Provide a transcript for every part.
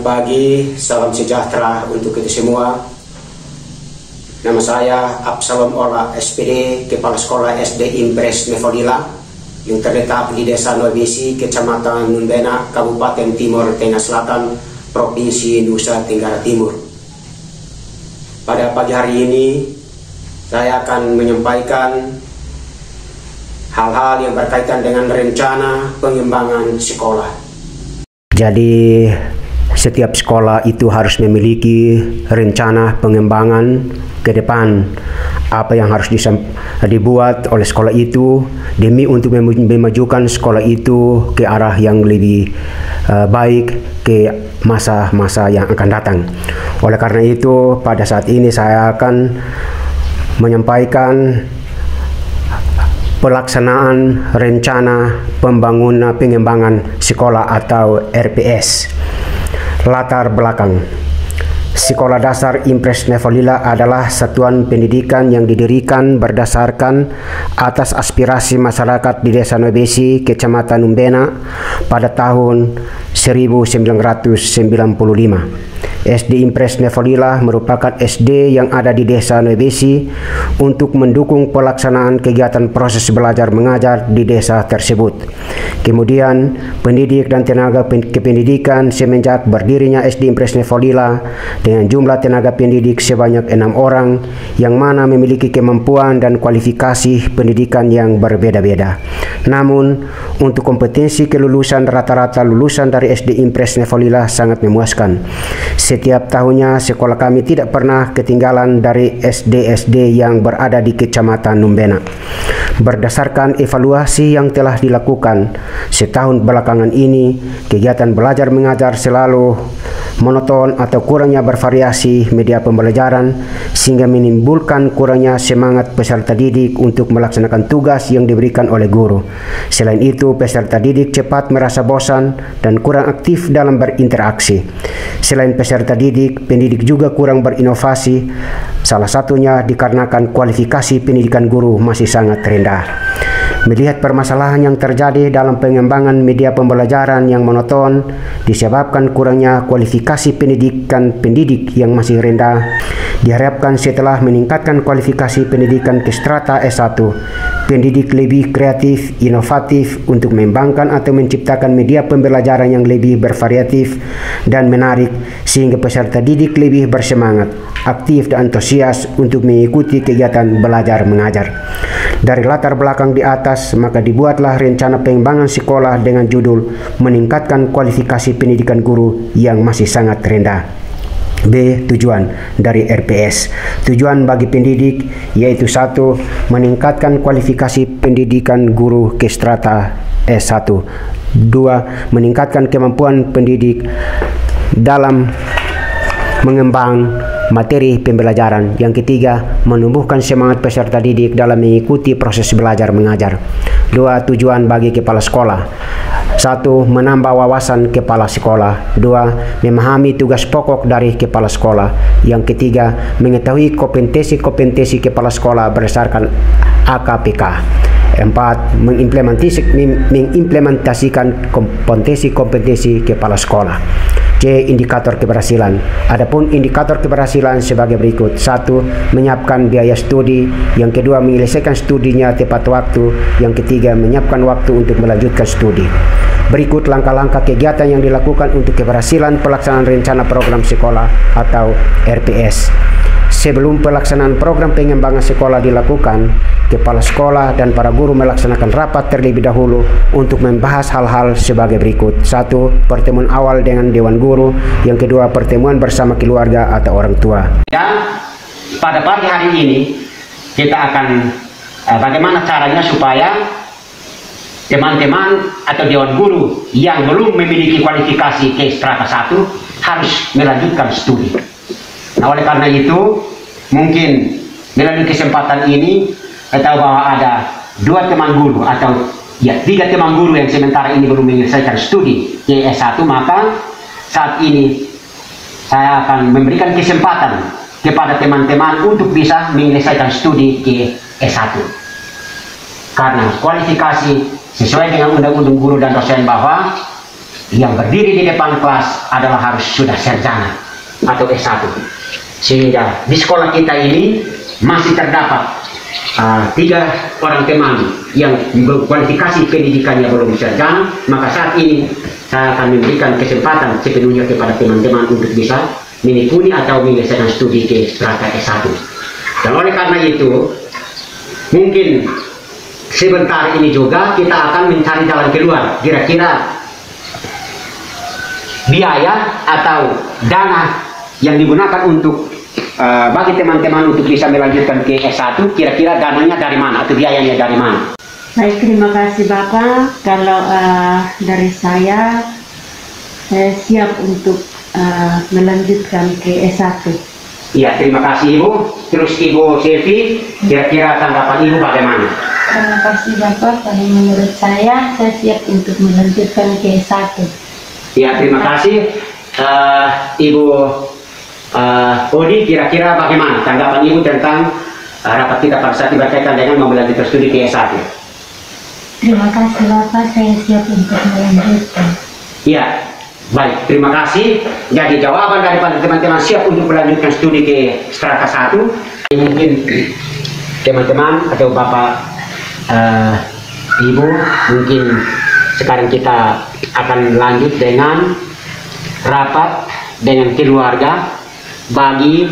Selamat pagi, salam sejahtera untuk kita semua. Nama saya Absalom Ola SPD, Kepala Sekolah SD Impres Nefodila yang terletak di Desa Noibesi, Kecamatan Numbena, Kabupaten Timur Tengah Selatan, Provinsi Nusa Tenggara Timur. Pada pagi hari ini, saya akan menyampaikan hal-hal yang berkaitan dengan rencana pengembangan sekolah. Jadi, setiap sekolah itu harus memiliki rencana pengembangan ke depan, apa yang harus dibuat oleh sekolah itu demi untuk memajukan sekolah itu ke arah yang lebih baik ke masa-masa yang akan datang. Oleh karena itu, pada saat ini saya akan menyampaikan pelaksanaan rencana pembangunan pengembangan sekolah atau RPS. Latar belakang: Sekolah Dasar Impres Nefodila adalah satuan pendidikan yang didirikan berdasarkan atas aspirasi masyarakat di Desa Noibesi, Kecamatan Numbena pada tahun 1995. SD Impres Nefodila merupakan SD yang ada di Desa Noibesi untuk mendukung pelaksanaan kegiatan proses belajar mengajar di desa tersebut. Kemudian, pendidik dan tenaga kependidikan semenjak berdirinya SD Impres Nefodila dengan jumlah tenaga pendidik sebanyak 6 orang yang mana memiliki kemampuan dan kualifikasi pendidikan yang berbeda-beda. Namun, untuk kompetensi kelulusan rata-rata lulusan dari SD Impres Nefodila sangat memuaskan. Setiap tahunnya sekolah kami tidak pernah ketinggalan dari SD-SD yang berada di Kecamatan Numbena. Berdasarkan evaluasi yang telah dilakukan setahun belakangan ini, kegiatan belajar mengajar selalu monoton atau kurangnya bervariasi media pembelajaran sehingga menimbulkan kurangnya semangat peserta didik untuk melaksanakan tugas yang diberikan oleh guru. Selain itu, peserta didik cepat merasa bosan dan kurang aktif dalam berinteraksi. Selain peserta didik, pendidik juga kurang berinovasi, salah satunya dikarenakan kualifikasi pendidikan guru masih sangat rendah. Melihat permasalahan yang terjadi dalam pengembangan media pembelajaran yang monoton disebabkan kurangnya kualifikasi pendidik yang masih rendah, diharapkan setelah meningkatkan kualifikasi pendidikan ke strata S1, pendidik lebih kreatif, inovatif untuk mengembangkan atau menciptakan media pembelajaran yang lebih bervariatif dan menarik sehingga peserta didik lebih bersemangat, aktif dan antusias untuk mengikuti kegiatan belajar mengajar. Dari latar belakang di atas, maka dibuatlah rencana pengembangan sekolah dengan judul meningkatkan kualifikasi pendidikan guru yang masih sangat rendah. B. Tujuan dari RPS. Tujuan bagi pendidik yaitu 1. Meningkatkan kualifikasi pendidikan guru ke strata S1. 2. Meningkatkan kemampuan pendidik dalam mengembang materi pembelajaran. Yang ketiga, menumbuhkan semangat peserta didik dalam mengikuti proses belajar mengajar. 2. Tujuan bagi kepala sekolah: 1. Menambah wawasan kepala sekolah. 2. Memahami tugas pokok dari kepala sekolah. Yang ketiga, mengetahui kompetensi kepala sekolah berdasarkan AKPK. 4. Mengimplementasikan kompetensi kepala sekolah. C. Indikator keberhasilan. Adapun indikator keberhasilan sebagai berikut: 1. Menyiapkan biaya studi. Yang kedua, menyelesaikan studinya tepat waktu. Yang ketiga, menyiapkan waktu untuk melanjutkan studi. Berikut langkah-langkah kegiatan yang dilakukan untuk keberhasilan pelaksanaan rencana program sekolah atau RPS. Sebelum pelaksanaan program pengembangan sekolah dilakukan, kepala sekolah dan para guru melaksanakan rapat terlebih dahulu untuk membahas hal-hal sebagai berikut. 1. Pertemuan awal dengan Dewan Guru. Yang kedua, pertemuan bersama keluarga atau orang tua. Dan pada pagi hari ini kita akan bagaimana caranya supaya teman-teman atau Dewan Guru yang belum memiliki kualifikasi ke strata 1 harus melanjutkan studi. Nah, oleh karena itu, mungkin melalui kesempatan ini kita tahu bahwa ada 2 teman guru atau 3 teman guru yang sementara ini belum menyelesaikan studi di S1, maka saat ini saya akan memberikan kesempatan kepada teman-teman untuk bisa menyelesaikan studi di S1. Karena kualifikasi sesuai dengan Undang-Undang Guru dan Dosen bahwa yang berdiri di depan kelas adalah harus sudah sarjana atau S1. Sehingga di sekolah kita ini masih terdapat 3 orang teman yang kualifikasi pendidikannya belum sarjana. Maka saat ini saya akan memberikan kesempatan sepenuhnya kepada teman-teman untuk bisa menekuni atau menyelesaikan studi ke strata S1. Dan oleh karena itu, mungkin sebentar ini juga kita akan mencari jalan keluar. Kira-kira biaya atau dana yang digunakan untuk bagi teman-teman untuk bisa melanjutkan ke S1, kira-kira dananya dari mana atau biayanya dari mana? Baik, terima kasih Bapak. Kalau dari saya siap untuk melanjutkan ke S1. Iya, terima kasih Ibu. Terus Ibu Silvi, kira-kira tanggapan Ibu bagaimana? Terima kasih Bapak. Kalau menurut saya siap untuk melanjutkan ke S1. Ya, terima kasih. Ibu Odi, kira-kira bagaimana tanggapan Ibu tentang rapat kita pada saat berkaitan dengan mau melanjutkan studi ke S1? Terima kasih Bapak, saya siap untuk melanjutkan. Iya, baik, terima kasih. Jadi jawaban daripada teman-teman siap untuk melanjutkan studi ke strata 1. Mungkin teman-teman atau Bapak Ibu, mungkin sekarang kita akan lanjut dengan rapat dengan keluarga bagi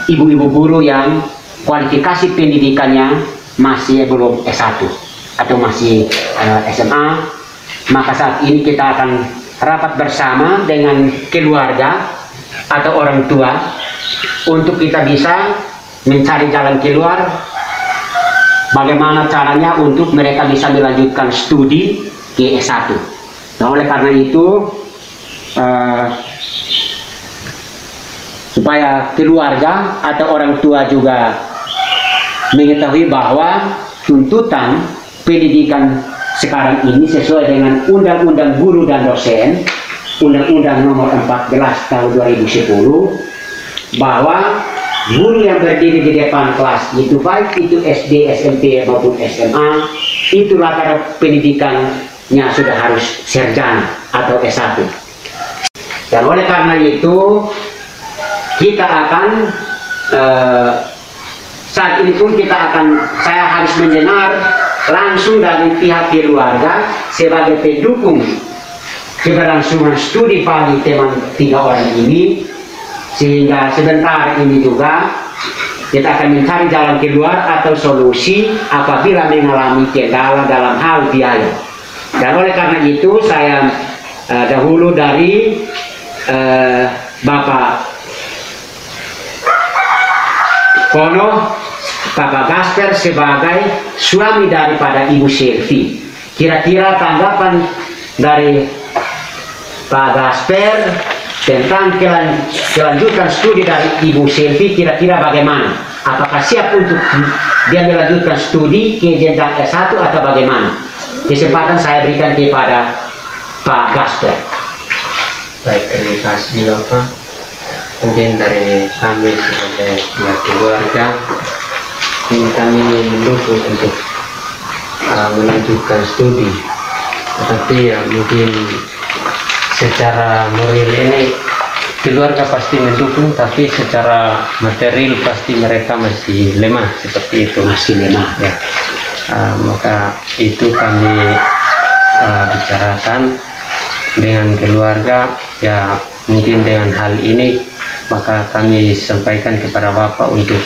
ibu-ibu guru yang kualifikasi pendidikannya masih belum S1 atau masih SMA. Maka saat ini kita akan rapat bersama dengan keluarga atau orang tua untuk kita bisa mencari jalan keluar bagaimana caranya untuk mereka bisa melanjutkan studi ke S1. Nah, oleh karena itu supaya keluarga atau orang tua juga mengetahui bahwa tuntutan pendidikan sekarang ini sesuai dengan Undang-Undang Guru dan Dosen, Undang-Undang Nomor 14 Tahun 2010, bahwa guru yang berdiri di depan kelas itu baik itu SD, SMP maupun SMA, itu latar pendidikannya sudah harus sarjana atau S1. Dan oleh karena itu kita akan saat ini pun saya harus mendengar langsung dari pihak keluarga sebagai pendukung keberlangsungan studi bagi teman 3 orang ini, sehingga sebentar ini juga kita akan mencari jalan keluar atau solusi apabila mengalami kendala dalam hal biaya. Dan oleh karena itu saya dahulu dari Bapak Kono, Bapak Gasper sebagai suami daripada Ibu Silvi. Kira-kira tanggapan dari Pak Gasper tentang kelanjutan studi dari Ibu Silvi kira-kira bagaimana? Apakah siap untuk dia melanjutkan studi ke jenjang S1 atau bagaimana? Kesempatan saya berikan kepada Pak Gasper. Baik, terima kasih Bapak. Mungkin dari kami sebagai pihak keluarga, ini kami mendukung untuk melanjutkan studi. Tetapi ya mungkin secara moral ini keluarga pasti mendukung, tapi secara material pasti mereka masih lemah seperti itu. Masih lemah ya. Maka itu kami bicarakan dengan keluarga, ya mungkin dengan hal ini maka kami sampaikan kepada Bapak untuk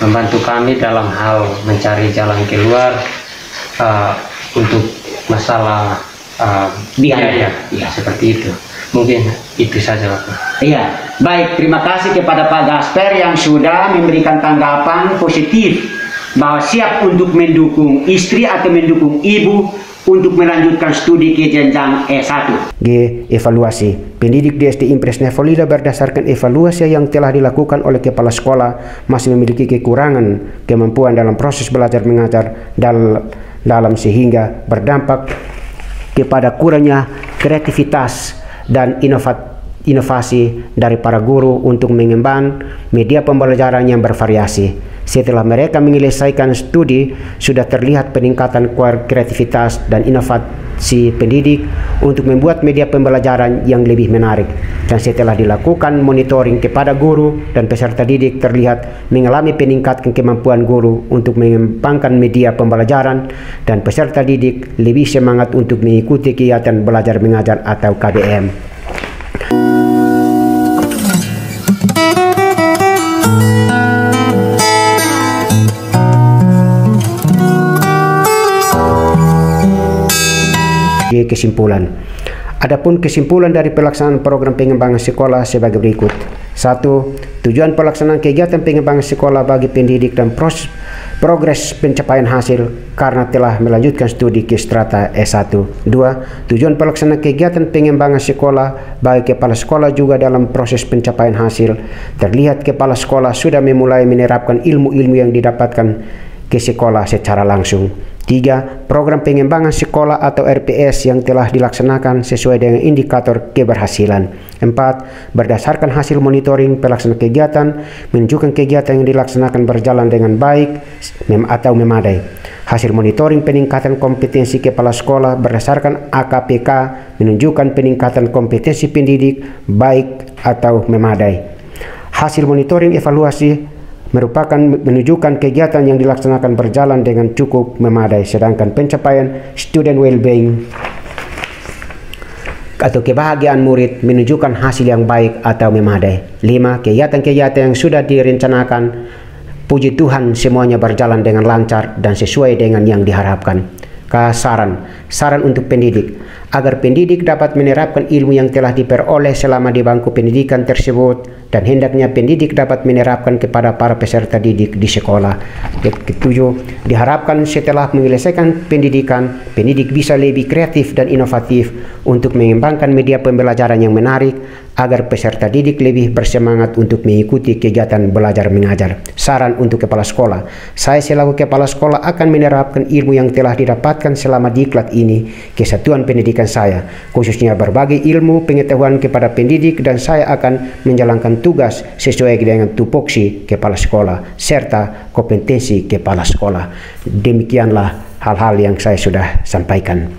membantu kami dalam hal mencari jalan keluar untuk masalah biaya, ya seperti itu. Mungkin itu saja Bapak. Iya, baik, terima kasih kepada Pak Gasper yang sudah memberikan tanggapan positif bahwa siap untuk mendukung istri atau mendukung ibu untuk melanjutkan studi ke jenjang S1. G. Evaluasi. Pendidik di SD Impres Nefolila berdasarkan evaluasi yang telah dilakukan oleh kepala sekolah masih memiliki kekurangan kemampuan dalam proses belajar mengajar dalam sehingga berdampak kepada kurangnya kreativitas dan inovasi dari para guru untuk mengembangkan media pembelajaran yang bervariasi. Setelah mereka menyelesaikan studi, sudah terlihat peningkatan kreativitas dan si pendidik untuk membuat media pembelajaran yang lebih menarik. Dan setelah dilakukan monitoring kepada guru dan peserta didik, terlihat mengalami peningkatan kemampuan guru untuk mengembangkan media pembelajaran dan peserta didik lebih semangat untuk mengikuti kegiatan belajar mengajar atau KBM. Kesimpulan. Adapun kesimpulan dari pelaksanaan program pengembangan sekolah sebagai berikut. 1. Tujuan pelaksanaan kegiatan pengembangan sekolah bagi pendidik dan progres pencapaian hasil karena telah melanjutkan studi ke strata S1. 2. Tujuan pelaksanaan kegiatan pengembangan sekolah bagi kepala sekolah juga dalam proses pencapaian hasil. Terlihat kepala sekolah sudah memulai menerapkan ilmu-ilmu yang didapatkan ke sekolah secara langsung. 3. Program pengembangan sekolah atau RPS yang telah dilaksanakan sesuai dengan indikator keberhasilan. 4. Berdasarkan hasil monitoring pelaksanaan kegiatan, menunjukkan kegiatan yang dilaksanakan berjalan dengan baik atau memadai. Hasil monitoring peningkatan kompetensi kepala sekolah berdasarkan AKPK menunjukkan peningkatan kompetensi pendidik baik atau memadai. Hasil monitoring evaluasi merupakan menunjukkan kegiatan yang dilaksanakan berjalan dengan cukup memadai, sedangkan pencapaian student well-being atau kebahagiaan murid menunjukkan hasil yang baik atau memadai. 5. Kegiatan-kegiatan yang sudah direncanakan, puji Tuhan semuanya berjalan dengan lancar dan sesuai dengan yang diharapkan. Saran untuk pendidik. Agar pendidik dapat menerapkan ilmu yang telah diperoleh selama di bangku pendidikan tersebut, dan hendaknya pendidik dapat menerapkan kepada para peserta didik di sekolah. Ketujuh, diharapkan setelah menyelesaikan pendidikan, pendidik bisa lebih kreatif dan inovatif untuk mengembangkan media pembelajaran yang menarik agar peserta didik lebih bersemangat untuk mengikuti kegiatan belajar mengajar. Saran untuk kepala sekolah. Saya selaku kepala sekolah akan menerapkan ilmu yang telah didapatkan selama diklat ini ke satuan pendidikan saya, khususnya berbagi ilmu pengetahuan kepada pendidik, dan saya akan menjalankan tugas sesuai dengan tupoksi kepala sekolah serta kompetensi kepala sekolah. Demikianlah hal-hal yang saya sudah sampaikan.